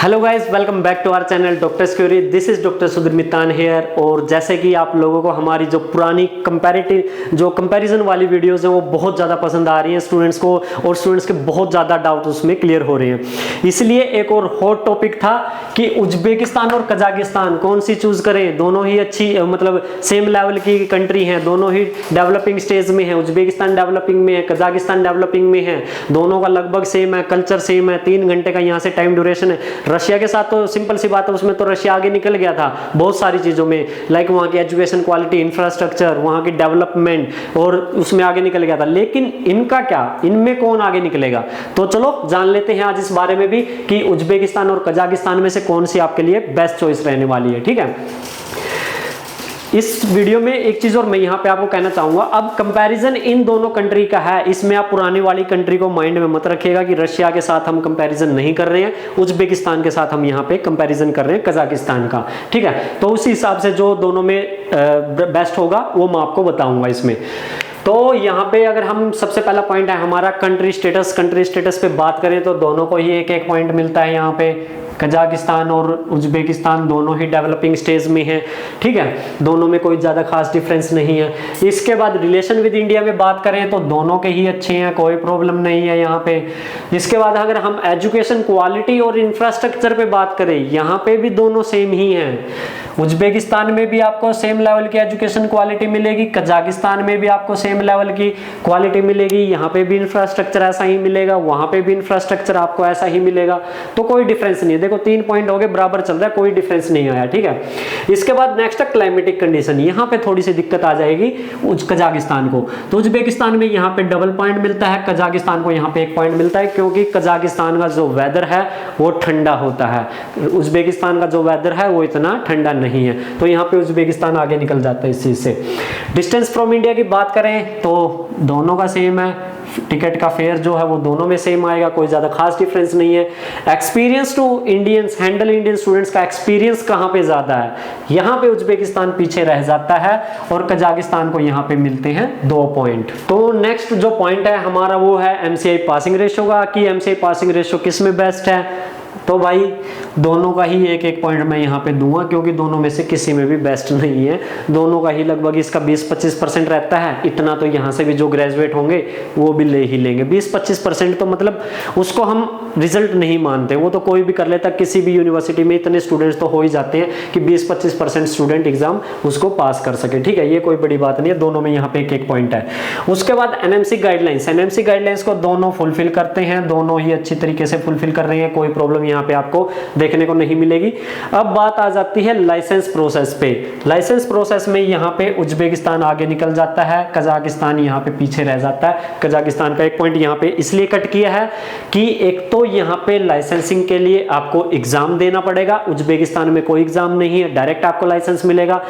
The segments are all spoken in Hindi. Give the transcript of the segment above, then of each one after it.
Hello guys, welcome back to our channel doctor Scurry. This is doctor Sudhir Mitan here. और जैसे कि आप लोगों को हमारी जो पुरानी कंपैरिजन वाली वीडियोस हैं वो बहुत ज़्यादा पसंद आ रही हैं स्टूडेंट्स को, और स्टूडेंट्स के बहुत ज़्यादा डाउट उसमें क्लियर हो रहे हैं। इसलिए एक और हॉट टॉपिक था कि उज्बेकिस्तान और कजाकिस्तान कौन सी चूज करें। दोनों ही अच्छी मतलब सेम लेवल की कंट्री हैं, दोनों ही डेवलपिंग स्टेज में है। उज्बेकिस्तान डेवलपिंग में है, कजाकिस्तान डेवलपिंग में है। दोनों का लगभग सेम है, कल्चर सेम है, 3 घंटे का यहाँ से टाइम ड्यूरेशन है। रशिया के साथ तो सिंपल सी बात है, उसमें तो रशिया आगे निकल गया था बहुत सारी चीज़ों में, लाइक वहाँ की एजुकेशन क्वालिटी, इंफ्रास्ट्रक्चर, वहाँ की डेवलपमेंट, और उसमें आगे निकल गया था। लेकिन इनका क्या, इनमें कौन आगे निकलेगा? तो चलो जान लेते हैं आज इस बारे में भी कि उज्बेकिस्तान और कजाकिस्तान में से कौन सी आपके लिए बेस्ट चॉइस रहने वाली है। ठीक है, इस वीडियो में एक चीज और मैं यहाँ पे आपको कहना चाहूंगा। अब कंपैरिजन इन दोनों कंट्री का है, इसमें आप पुरानी वाली कंट्री को माइंड में मत रखिएगा कि रशिया के साथ हम कंपैरिजन नहीं कर रहे हैं, उज्बेकिस्तान के साथ हम यहाँ पे कंपैरिजन कर रहे हैं कजाकिस्तान का। ठीक है, तो उसी हिसाब से जो दोनों में बेस्ट होगा वो मैं आपको बताऊंगा इसमें। तो यहाँ पे अगर हम सबसे पहला पॉइंट है हमारा कंट्री स्टेटस पे बात करें तो दोनों को ही एक एक पॉइंट मिलता है। यहाँ पे कजाकिस्तान और उज्बेकिस्तान दोनों ही डेवलपिंग स्टेज में हैं। ठीक है, दोनों में कोई ज़्यादा खास डिफरेंस नहीं है। इसके बाद रिलेशन विद इंडिया में बात करें तो दोनों के ही अच्छे हैं, कोई प्रॉब्लम नहीं है यहाँ पे। इसके बाद अगर हम एजुकेशन क्वालिटी और इंफ्रास्ट्रक्चर पे बात करें, यहाँ पे भी दोनों सेम ही हैं। उज्बेकिस्तान में भी आपको सेम लेवल की एजुकेशन क्वालिटी मिलेगी, कजाकिस्तान में भी आपको सेम लेवल की क्वालिटी मिलेगी। यहाँ पे भी इंफ्रास्ट्रक्चर ऐसा ही मिलेगा, वहाँ पे भी इंफ्रास्ट्रक्चर आपको ऐसा ही मिलेगा। तो कोई डिफरेंस नहीं है। देखो 3 पॉइंट हो गए, बराबर चल रहा है, कोई डिफरेंस नहीं आया। ठीक है, इसके बाद नेक्स्ट है क्लाइमेटिक कंडीशन। यहाँ पे थोड़ी सी दिक्कत आ जाएगी कजाकिस्तान को। तो उज्बेकिस्तान में यहाँ पे डबल पॉइंट मिलता है, कजाकिस्तान को यहाँ पे 1 पॉइंट मिलता है, क्योंकि कजाकिस्तान का जो वेदर है वो ठंडा होता है, उज्बेकिस्तान का जो वेदर है वो इतना ठंडा नहीं है। तो यहाँ पे उज्बेकिस्तान आगे निकल जाता है इस चीज से। डिस्टेंस फ्रॉम इंडिया की बात करें तो दोनों का सेम है, टिकट का फेयर जो है वो दोनों में सेम आएगा, कोई ज्यादा खास डिफरेंस नहीं है। Experience to Indians, handle Indian students का एक्सपीरियंस कहाँ पे ज्यादा है? यहाँ पे उज्बेकिस्तान पीछे रह जाता है और कजाकिस्तान को यहाँ पे मिलते हैं 2 पॉइंट। तो नेक्स्ट जो पॉइंट है हमारा वो है एमसीआई पासिंग रेशियो का, कि एमसीआई पासिंग रेशियो किस में बेस्ट है। तो भाई दोनों का ही एक एक पॉइंट मैं यहाँ पे दूंगा, क्योंकि दोनों में से किसी में भी बेस्ट नहीं है। दोनों का ही लगभग इसका 20-25% रहता है। इतना तो यहाँ से भी जो ग्रेजुएट होंगे वो भी ले ही लेंगे। 20-25% तो मतलब उसको हम रिजल्ट नहीं मानते, वो तो कोई भी कर लेता। किसी भी यूनिवर्सिटी में इतने स्टूडेंट्स तो हो ही जाते हैं कि 20-25% स्टूडेंट एग्जाम उसको पास कर सके। ठीक है, ये कोई बड़ी बात नहीं है। दोनों में यहाँ पे एक एक पॉइंट है। उसके बाद एनएमसी गाइडलाइंस को दोनों फुलफिल करते हैं, दोनों ही अच्छी तरीके से फुलफिल कर रहे हैं, कोई प्रॉब्लम यहाँ पे आपको देखने को नहीं मिलेगी। अब बात आ जाती है लाइसेंस प्रोसेस पे। लाइसेंस प्रोसेस में यहाँ पे उज्बेकिस्तान आगे निकल जाता है, कजाकिस्तान यहाँ पे पीछे रह जाता है। कजाकिस्तान का 1 पॉइंट यहाँ पे इसलिए कट किया है कि एक तो यहाँ पे लाइसेंसिंग के लिए आपको एग्जाम देना पड़ेगा, उज्बेकिस्तान में कोई एग्जाम नहीं है, डायरेक्ट आपको लाइसेंस मिलेगा।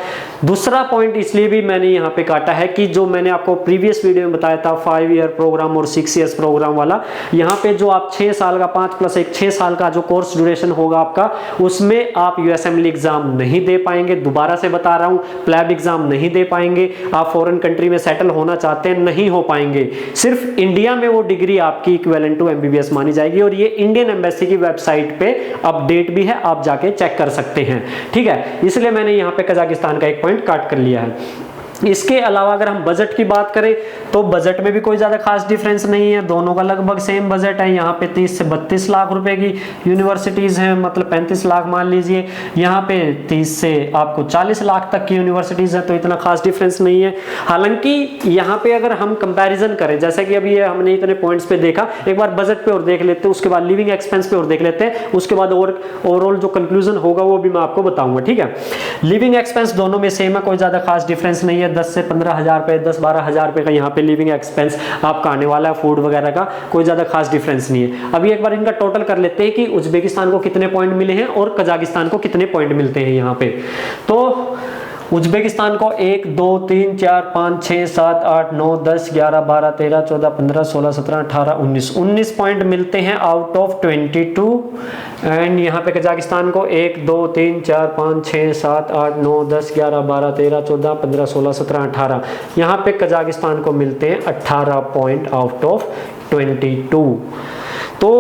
दूसरा पॉइंट इसलिए भी मैंने यहाँ पे काटा है कि जो मैंने आपको प्रीवियस वीडियो में बताया था 5 ईयर प्रोग्राम और 6 ईयर्स प्रोग्राम वाला, यहाँ पे जो आप 6 साल का 5+1 6 साल का जो कोर्स ड्यूरेशन होगा आपका, उसमें आप यूएसएमएल एग्जाम नहीं दे पाएंगे। दोबारा से बता रहा हूं, प्लैब एग्जाम नहीं दे पाएंगे। आप फॉरेन कंट्री में सेटल होना चाहते हैं, नहीं हो पाएंगे। सिर्फ इंडिया में वो डिग्री आपकी इक्विवेलेंट टू एमबीबीएस मानी जाएगी, और ये इंडियन एम्बेसी की वेबसाइट पे अपडेट भी है, आप जाके चेक कर सकते हैं। ठीक है, इसलिए मैंने यहाँ पे कजाकिस्तान का 1 पॉइंट काट कर लिया है। इसके अलावा अगर हम बजट की बात करें तो बजट में भी कोई ज्यादा खास डिफरेंस नहीं है, दोनों का लगभग सेम बजट है। यहाँ पे 30 से 32 लाख रुपए की यूनिवर्सिटीज हैं, मतलब 35 लाख मान लीजिए। यहाँ पे 30 से आपको 40 लाख तक की यूनिवर्सिटीज हैं, तो इतना खास डिफरेंस नहीं है। हालांकि यहाँ पे अगर हम कंपैरिजन करें, जैसे कि अभी ये हमने इतने पॉइंट्स पे देखा, एक बार बजट पे और देख लेते हैं, उसके बाद लिविंग एक्सपेंस पे और देख लेते हैं, उसके बाद ओवरऑल जो कंक्लूजन होगा वो भी मैं आपको बताऊंगा। ठीक है, लिविंग एक्सपेंस दोनों में सेम है, कोई ज्यादा खास डिफरेंस नहीं है। 10 से 15,000 रुपए, 10-12,000 रुपए का यहाँ पे लिविंग एक्सपेंस आपका आने वाला है, फूड वगैरह का कोई ज्यादा खास डिफरेंस नहीं है। अभी एक बार इनका टोटल कर लेते हैं कि उज्बेकिस्तान को कितने पॉइंट मिले हैं और कजाकिस्तान को कितने पॉइंट मिलते हैं यहाँ पे। तो उज्बेकिस्तान को 1 2 3 4 5 6 7 8 9 10 11 12 13 14 15 16 17 18 19 पॉइंट मिलते हैं आउट ऑफ 22। एंड यहाँ पे कजाकिस्तान को 1 2 3 4 5 6 7 8 9 10 11 12 13 14 15 16 17 18, यहाँ पे कजाकिस्तान को मिलते हैं 18 पॉइंट आउट ऑफ 22। तो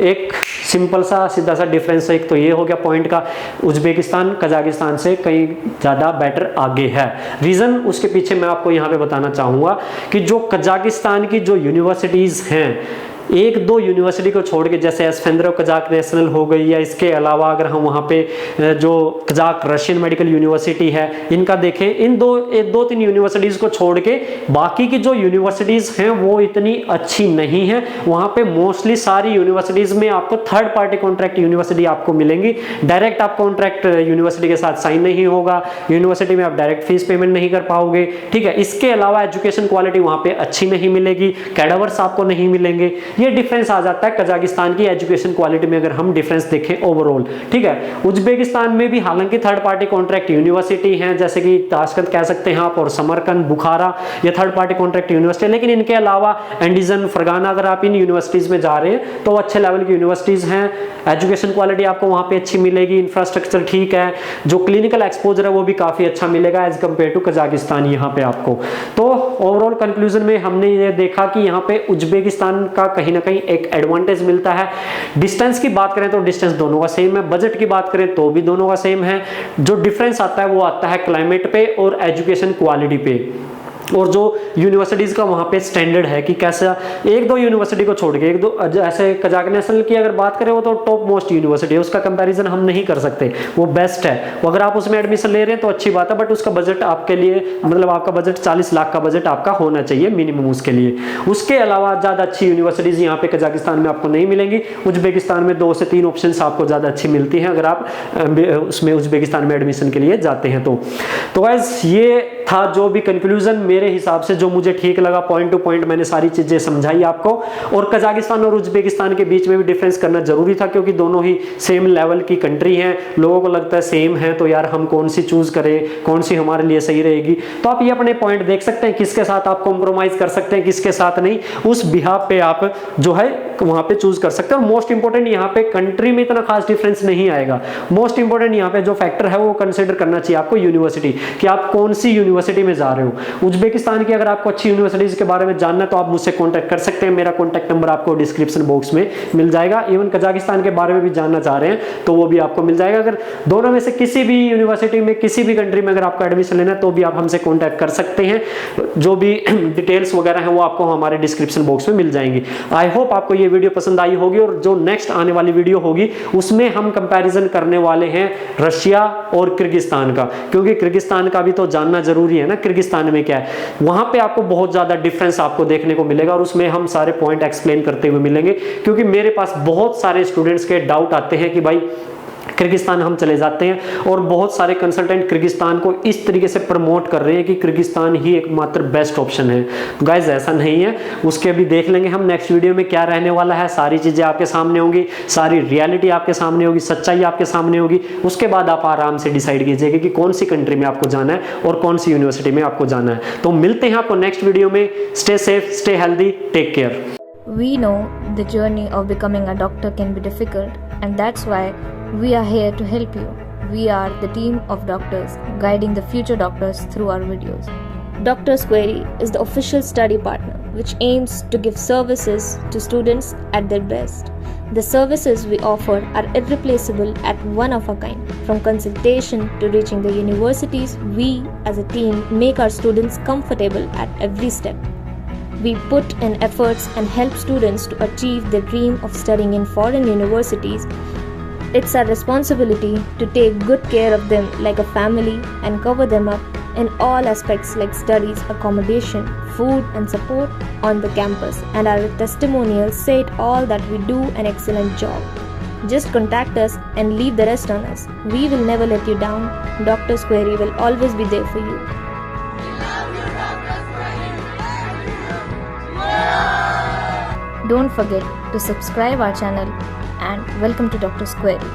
एक सिंपल सा सीधा सा डिफरेंस एक तो ये हो गया पॉइंट का, उज्बेकिस्तान कजाकिस्तान से कहीं ज़्यादा बेटर आगे है। रीज़न उसके पीछे मैं आपको यहाँ पे बताना चाहूँगा कि जो कजाकिस्तान की जो यूनिवर्सिटीज़ हैं, एक दो यूनिवर्सिटी को छोड़ के, जैसे एस्फेंद्रो कजाक नेशनल हो गई, या इसके अलावा अगर हम वहाँ पे जो कजाक रशियन मेडिकल यूनिवर्सिटी है इनका देखें, इन दो तीन यूनिवर्सिटीज़ को छोड़ के बाकी की जो यूनिवर्सिटीज़ हैं वो इतनी अच्छी नहीं है। वहाँ पे मोस्टली सारी यूनिवर्सिटीज़ में आपको थर्ड पार्टी कॉन्ट्रैक्ट यूनिवर्सिटी आपको मिलेंगी। डायरेक्ट आप कॉन्ट्रैक्ट यूनिवर्सिटी के साथ साइन नहीं होगा, यूनिवर्सिटी में आप डायरेक्ट फीस पेमेंट नहीं कर पाओगे, ठीक है। इसके अलावा एजुकेशन क्वालिटी वहाँ पे अच्छी नहीं मिलेगी, कैडावर्स आपको नहीं मिलेंगे। ये डिफरेंस आ जाता है कजाकिस्तान की एजुकेशन क्वालिटी में अगर हम डिफरेंस देखें ओवरऑल, ठीक है। उज्बेकिस्तान में भी हालांकि थर्ड पार्टी कॉन्ट्रैक्ट यूनिवर्सिटी हैं, जैसे कि ताशकंद कह सकते हैं आप, और समरकंद, बुखारा, ये थर्ड पार्टी कॉन्ट्रैक्ट यूनिवर्सिटी, लेकिन इनके अलावा एंडीजन, फरगाना, अगर आप इन यूनिवर्सिटीज में जा रहे हैं तो अच्छे लेवल की यूनिवर्सिटीज हैं। एजुकेशन क्वालिटी आपको वहाँ पे अच्छी मिलेगी, इंफ्रास्ट्रक्चर ठीक है, जो क्लिनिकल एक्सपोजर है वो भी काफी अच्छा मिलेगा एज कम्पेयर टू कजाकिस्तान यहाँ पे आपको। तो ओवरऑल कंक्लूजन में हमने ये देखा कि यहाँ पे उज्बेकिस्तान का कहीं ना कहीं एक एडवांटेज मिलता है। डिस्टेंस की बात करें तो डिस्टेंस दोनों का सेम है, बजट की बात करें तो भी दोनों का सेम है। जो डिफरेंस आता है वो आता है क्लाइमेट पे और एजुकेशन क्वालिटी पे, और जो यूनिवर्सिटीज का वहाँ पे स्टैंडर्ड है कि कैसा, एक दो यूनिवर्सिटी को छोड़ के, एक दो ऐसे कजाक नेशनल की अगर बात करें वो तो टॉप मोस्ट यूनिवर्सिटी है, उसका कंपैरिजन हम नहीं कर सकते, वो बेस्ट है। अगर आप उसमें एडमिशन ले रहे हैं तो अच्छी बात है, बट उसका बजट आपके लिए, मतलब आपका बजट 40 लाख का बजट आपका होना चाहिए मिनिमम उसके लिए। उसके अलावा ज़्यादा अच्छी यूनिवर्सिटीज़ यहाँ पे कजाकिस्तान में आपको नहीं मिलेंगी। उज्बेकिस्तान में 2 से 3 ऑप्शन आपको ज़्यादा अच्छी मिलती हैं अगर आप उसमें उज्बेकिस्तान में एडमिशन के लिए जाते हैं तो गाइस ये था जो भी कंक्लूजन मेरे हिसाब से जो मुझे ठीक लगा, पॉइंट टू पॉइंट मैंने सारी चीजें समझाई आपको। और कजाकिस्तान और उज्बेकिस्तान के बीच में भी डिफरेंस करना जरूरी था क्योंकि दोनों ही सेम लेवल की कंट्री हैं। लोगों को लगता है सेम है तो यार हम कौन सी चूज करें, कौन सी हमारे लिए सही रहेगी। तो आप ये अपने पॉइंट देख सकते हैं, किसके साथ आप कॉम्प्रोमाइज कर सकते हैं, किसके साथ नहीं, उस बिहाफ पे आप जो है वहां पे चूज कर सकते हैं। और मोस्ट इंपोर्टेंट यहाँ पे कंट्री में इतना खास डिफरेंस नहीं आएगा। मोस्ट इंपोर्टेंट यहाँ पे जो फैक्टर है वो कंसिडर करना चाहिए आपको यूनिवर्सिटी, कि आप कौन सी यूनिवर्सिटी में जा रहे हो। उज्बेकिस्तान की अगर आपको अच्छी यूनिवर्सिटीज के बारे में जानना है तो आप मुझसे कॉन्टैक्ट कर सकते हैं, मेरा कॉन्टैक्ट नंबर आपको डिस्क्रिप्शन बॉक्स में मिल जाएगा। इवन कजाकिस्तान के बारे में भी जानना चाह रहे हैं तो वो भी आपको मिल जाएगा। अगर दोनों में से किसी भी यूनिवर्सिटी में, किसी भी कंट्री में अगर आपको एडमिशन लेना है तो भी आप हमसे कॉन्टैक्ट कर सकते हैं। जो भी डिटेल्स वगैरह है वो आपको हमारे डिस्क्रिप्शन बॉक्स में मिल जाएंगी। आई होप आपको ये वीडियो पसंद आई होगी, और जो नेक्स्ट आने वाली वीडियो होगी उसमें हम कंपैरिजन करने वाले हैं रशिया और किर्गिस्तान का, क्योंकि किर्गिस्तान का भी तो जानना जरूरी है ना, किर्गिस्तान में क्या है। वहां पे आपको बहुत ज्यादा डिफरेंस आपको देखने को मिलेगा और उसमें हम सारे पॉइंट एक्सप्लेन करते हुए मिलेंगे, क्योंकि मेरे पास बहुत सारे स्टूडेंट्स के डाउट आते हैं कि भाई किर्गिस्तान हम चले जाते हैं, और बहुत सारे कंसल्टेंट किर्गिस्तान को इस तरीके से प्रमोट कर रहे हैं कि किर्गिस्तान ही एकमात्र बेस्ट ऑप्शन है। तो गाइज ऐसा नहीं है, उसके भी देख लेंगे हम नेक्स्ट वीडियो में क्या रहने वाला है। सारी चीजें आपके सामने होंगी, सारी रियलिटी आपके सामने होगी, सच्चाई आपके सामने होगी। उसके बाद आप आराम से डिसाइड कीजिएगा कि कौन सी कंट्री में आपको जाना है और कौन सी यूनिवर्सिटी में आपको जाना है। तो मिलते हैं आपको नेक्स्ट वीडियो में। Stay safe, stay healthy, take care. We know the journey of becoming a doctor can be difficult, and that's why we are here to help you. We are the team of doctors guiding the future doctors through our videos. Doctor's Query is the official study partner which aims to give services to students at their best. The services we offer are irreplaceable and one of a kind. From consultation to reaching the universities, we as a team make our students comfortable at every step. We put in efforts and help students to achieve their dream of studying in foreign universities. It's our responsibility to take good care of them like a family and cover them up in all aspects like studies, accommodation, food and support on the campus. And our testimonials say it all that we do an excellent job. Just contact us and leave the rest on us. We will never let you down. Doctor's Query will always be there for you. Don't forget to subscribe our channel and welcome to Doctor's Query.